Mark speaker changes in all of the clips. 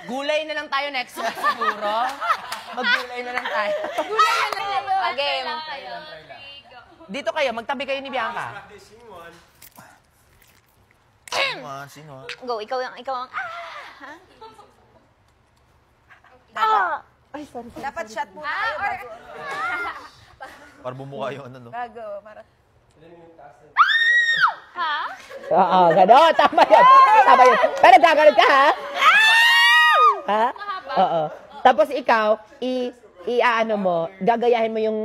Speaker 1: Gulay na lang tayo next week siguro. Maggulay na lang tayo.
Speaker 2: Gulay na lang tayo.
Speaker 3: Game.
Speaker 1: Dito kayo, magtabi kayo ni Bianca.
Speaker 4: Sino?
Speaker 3: Go, ikaw ang,
Speaker 2: Ay, sorry.
Speaker 5: Dapat shot muna tayo bago.
Speaker 4: Para bumuka yung ano, no?
Speaker 5: Bago. Para...
Speaker 3: Ha?
Speaker 1: Oo, gano'n. Tama yun. Tama yun. Pero gagano'n ka, ha? Ha? Oo. Tapos ikaw, ano mo, gagayahin mo yung...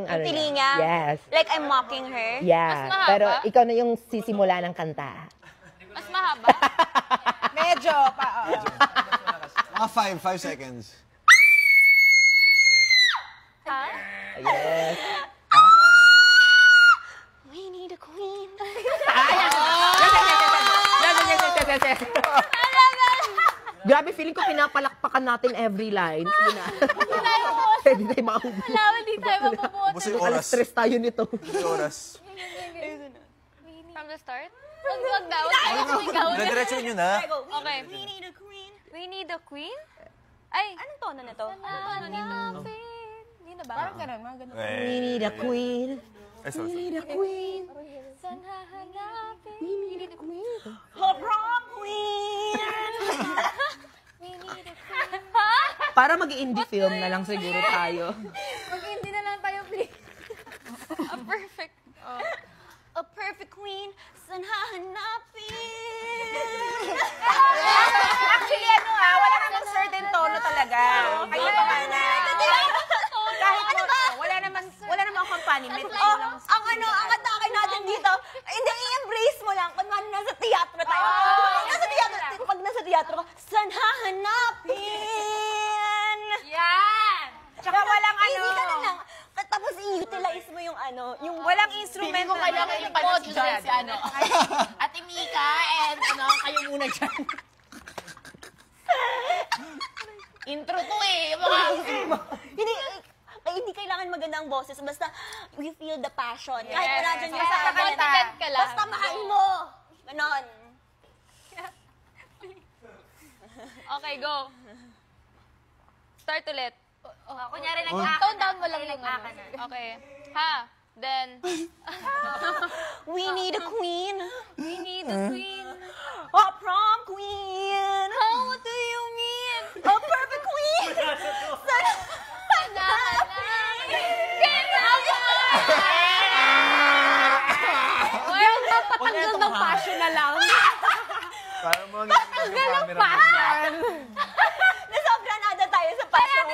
Speaker 1: Ano
Speaker 3: Tilinga?
Speaker 1: Yes.
Speaker 3: Like I'm mocking her?
Speaker 1: Yeah.
Speaker 2: Mas mahaba?
Speaker 1: Pero ikaw na yung sisimula ng kanta.
Speaker 2: Mas mahaba?
Speaker 5: Medyo pa, oo.
Speaker 4: Mga 5 seconds.
Speaker 3: Ha?
Speaker 1: Yes.
Speaker 3: We need a queen.
Speaker 1: Grabe, feeling ko pinapalakpakan natin every line. Sige na. Hindi tayo makahubog.
Speaker 2: Wala, hindi tayo mapubuot.
Speaker 4: Buso yung oras.
Speaker 1: Stress tayo nito.
Speaker 4: Buso yung oras.
Speaker 2: From the start? Wag daw. Ikaw.
Speaker 4: Diretso nyo na.
Speaker 2: Okay.
Speaker 3: We need a queen.
Speaker 2: We need a queen? Ay.
Speaker 3: Anong tono na to?
Speaker 2: Hindi na ba?
Speaker 5: Parang ganun, mga ganun.
Speaker 1: We need a queen.
Speaker 4: Ay, sorry.
Speaker 1: We need a queen.
Speaker 2: Saan hahanapin?
Speaker 1: We need a queen.
Speaker 3: Oh, prom queen!
Speaker 2: We need a queen.
Speaker 1: Para mag-indie film na lang siguro tayo.
Speaker 2: Mag-hindi na lang tayo, please. A perfect.
Speaker 3: A perfect queen, saan hahanapin?
Speaker 5: Actually, wala namang certain tono talaga. Kayo pa ba na? Kahit ano ba? Wala namang accompaniment.
Speaker 3: Oh, ang atake natin dito, hindi, i-embrace mo lang. Kunwari nasa teatro tayo. Pag nasa teatro ka, saan hahanapin?
Speaker 2: Yan!
Speaker 5: Tsaka walang ano.
Speaker 3: Easy ka na lang. Tapos i-utilize mo yung
Speaker 5: Walang instrument
Speaker 1: Feeling ko kailangan yung panood si ano. Ate Mika and kayo muna dyan. Intro to eh.
Speaker 3: Hindi kailangan maganda ang boses. Basta we feel the passion.
Speaker 2: Yes.
Speaker 3: Kahit wala dyan yung
Speaker 2: Basta
Speaker 3: sa
Speaker 2: confident ka lang.
Speaker 3: Basta mahal mo. Ganon.
Speaker 2: Okay, go. Start ulit.
Speaker 3: Kunyari
Speaker 2: Tone down mo lang yung ano. Okay. Ha? Then,
Speaker 3: we need a queen.
Speaker 2: we need a queen.
Speaker 3: A prom queen.
Speaker 2: Oh, what do you mean?
Speaker 3: A perfect queen.
Speaker 2: Well, napatanggal ng passion na lang.
Speaker 4: Para mo ang camera.
Speaker 3: Nasobranada tayo sa passion.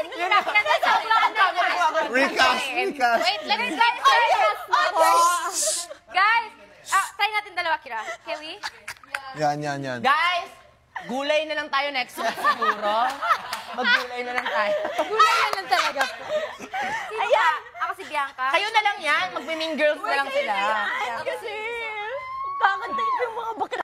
Speaker 4: Recast!
Speaker 2: Wait, let's get serious. Guys, try natin dalawa, Kira. Can we?
Speaker 4: Yan.
Speaker 1: Guys, gulay na lang tayo next week siguro. Maggulay na lang tayo.
Speaker 2: Gulay na lang talaga. Ayan. Ako si Bianca.
Speaker 1: Kayo na lang yan. Magme-mean girls na lang sila.
Speaker 3: Kasi, kakantayin yung mga bakla.